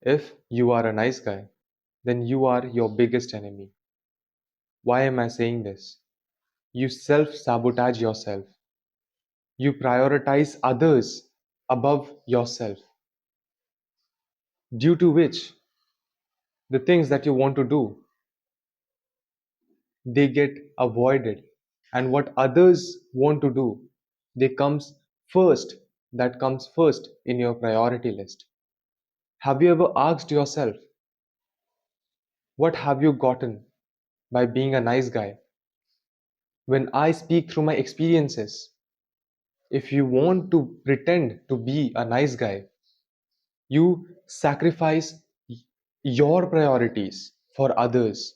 If you are a nice guy, then you are your biggest enemy. Why am I saying this? You self sabotage yourself. You prioritize others above yourself, due to which the things that you want to do, they get avoided. And what others want to do, they comes first, that comes first in your priority list. Have you ever asked yourself, what have you gotten by being a nice guy? When I speak through my experiences, if you want to pretend to be a nice guy, you sacrifice your priorities for others.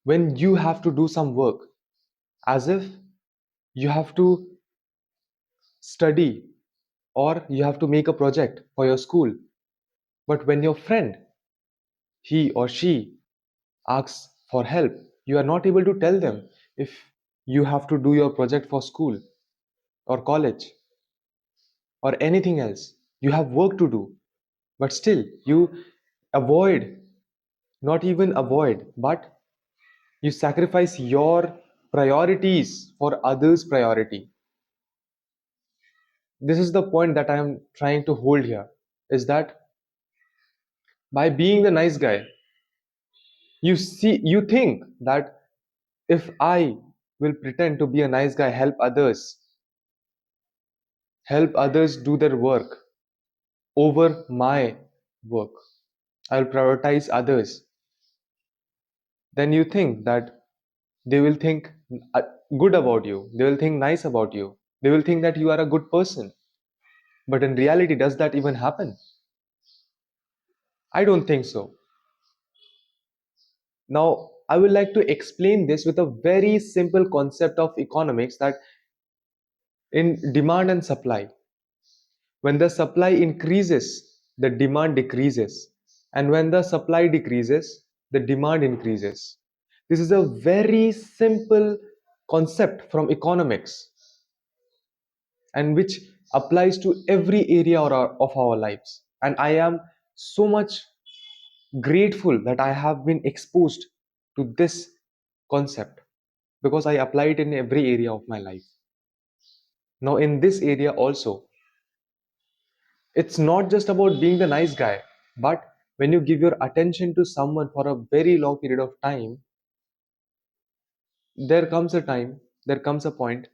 When you have to do some work, as if you have to study or you have to make a project for your school, but when your friend, he or she, asks for help, you are not able to tell them if you have to do your project for school or college or anything else. You have work to do, but still you avoid, not even avoid, but you sacrifice your priorities for others' priority. This is the point that I am trying to hold here, is that by being the nice guy, you think that if I will pretend to be a nice guy, help others do their work over my work, I'll prioritize others, then you think that they will think uh, good about you, they will think nice about you, they will think that you are a good person. But in reality, does that even happen? I don't think so. Now, I would like to explain this with a very simple concept of economics, that in demand and supply, when the supply increases, the demand decreases. And when the supply decreases, the demand increases. This is a very simple concept from economics, and which applies to every area of our lives. And I am so much grateful that I have been exposed to this concept, because I apply it in every area of my life. Now, in this area also, it's not just about being the nice guy, but when you give your attention to someone for a very long period of time, there comes a point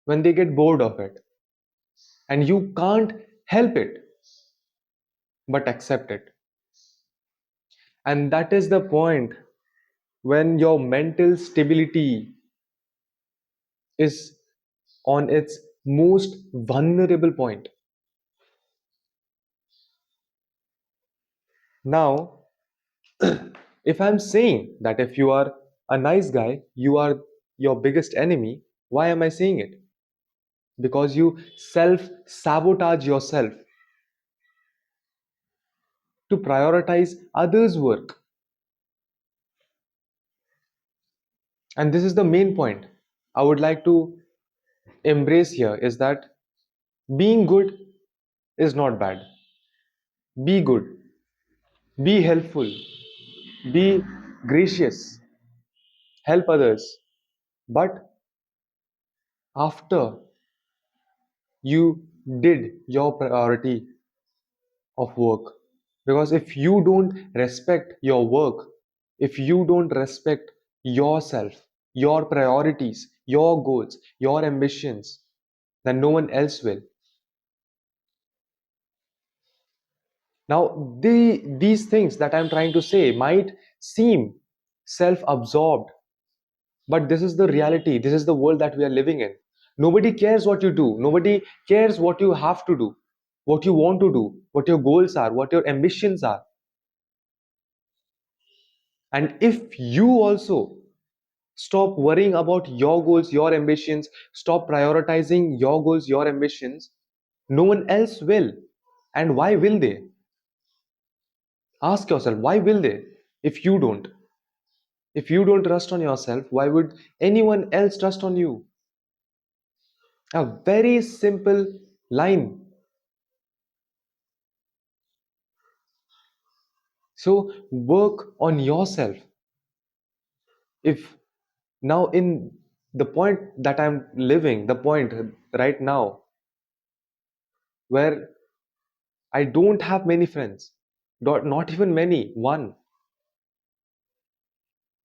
when they get bored of it, and you can't help it but accept it. And that is the point when your mental stability is on its most vulnerable point. Now, if I'm saying that if you are a nice guy, you are your biggest enemy, why am I saying it? Because you self sabotage yourself to prioritize others' work. And this is the main point I would like to embrace here, is that being good is not bad. Be good, be helpful, be gracious, help others. But after you did your priority of work, because if you don't respect your work, if you don't respect yourself, your priorities, your goals, your ambitions, then no one else will. Now, these things that I'm trying to say might seem self-absorbed, but this is the reality. This is the world that we are living in. Nobody cares what you do. Nobody cares what you have to do, what you want to do, what your goals are, what your ambitions are. And if you also stop worrying about your goals, your ambitions, stop prioritizing your goals, your ambitions, no one else will. And why will they? Ask yourself, why will they? If you don't, if you don't trust on yourself, why would anyone else trust on you? A very simple line. So work on yourself. If now in the point that I'm living, the point right now where I don't have many friends, not even many, one.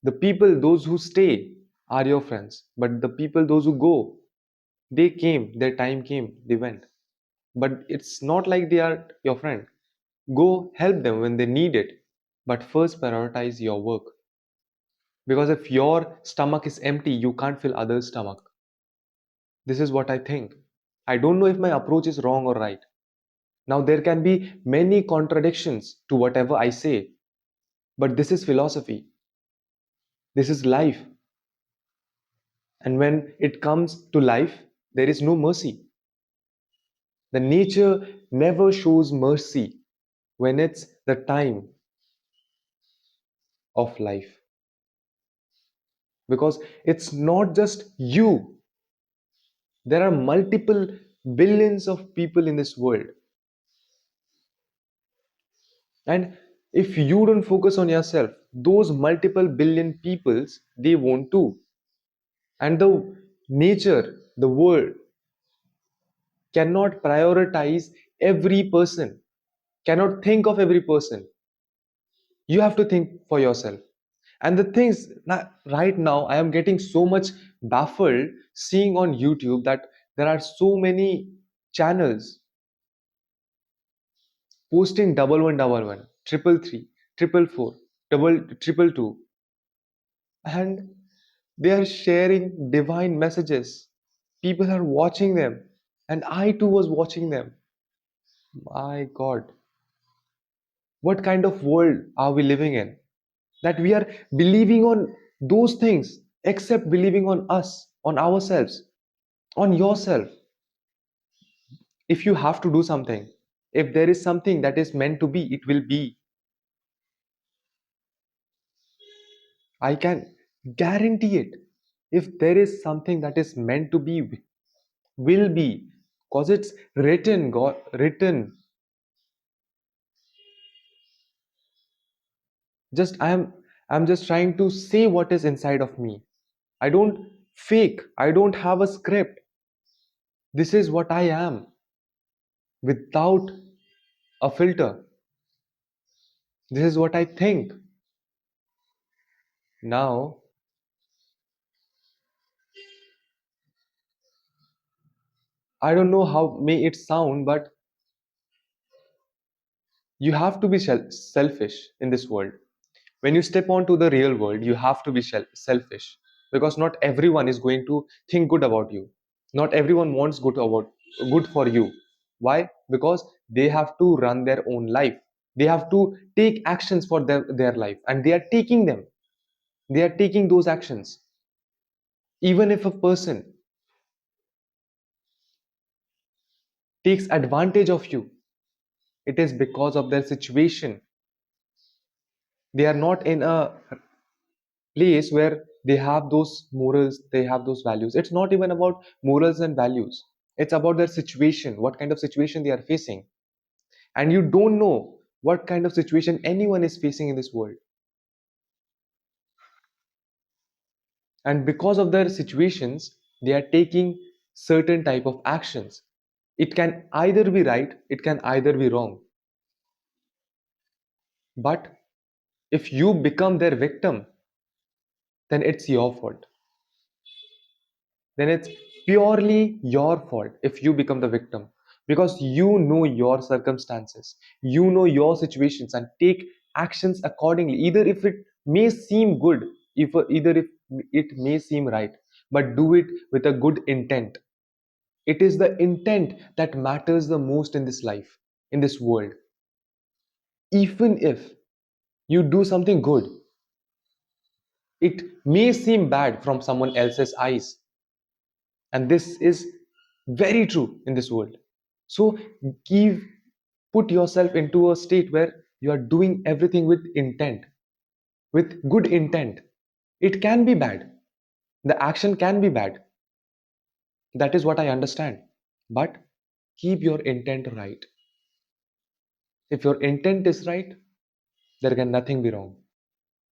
The people, those who stay, are your friends. But the people, those who go, they came, their time came, they went. But it's not like they are your friend. Go help them when they need it. But first prioritize your work. Because if your stomach is empty, you can't fill others' stomach. This is what I think. I don't know if my approach is wrong or right. Now, there can be many contradictions to whatever I say, but this is philosophy. This is life. And when it comes to life, there is no mercy. The nature never shows mercy when it's the time of life. Because it's not just you, there are multiple billions of people in this world. And if you don't focus on yourself, those multiple billion peoples, they won't too. And the nature, the world, cannot prioritize every person, cannot think of every person. You have to think for yourself. And the things right now, I am getting so much baffled seeing on YouTube that there are so many channels posting double one, double one, triple three, triple four, double triple two, and they are sharing divine messages. People are watching them, and I too was watching them. My God, what kind of world are we living in? That we are believing on those things, except believing on us, on ourselves, on yourself. If you have to do something, if there is something that is meant to be, it will be. I can guarantee it. If there is something that is meant to be, will be, because it's written, God written. Just I'm just trying to say what is inside of me. I don't fake. I don't have a script. This is what I am without a filter. This is what I think. Now, I don't know how may it sound, but you have to be selfish in this world. When you step onto the real world, you have to be selfish, because not everyone is going to think good about you. Not everyone wants good for you. Why? Because they have to run their own life. They have to take actions for their life, and they are taking them. They are taking those actions. Even if a person takes advantage of you, it is because of their situation. They are not in a place where they have those morals, they have those values. It's not even about morals and values. It's about their situation, what kind of situation they are facing. And you don't know what kind of situation anyone is facing in this world. And because of their situations, they are taking certain type of actions. It can either be right, it can either be wrong. But if you become their victim, then it's your fault. Then it's purely your fault if you become the victim, because you know your circumstances, you know your situations, and take actions accordingly, either if it may seem good, if either if it may seem right, but do it with a good intent. It is the intent that matters the most in this life, in this world. Even if you do something good, it may seem bad from someone else's eyes, and this is very true in this world. So give put yourself into a state where you are doing everything with intent, with good intent. It can be bad, the action can be bad, that is what I understand, but keep your intent right. If your intent is right, there can nothing be wrong.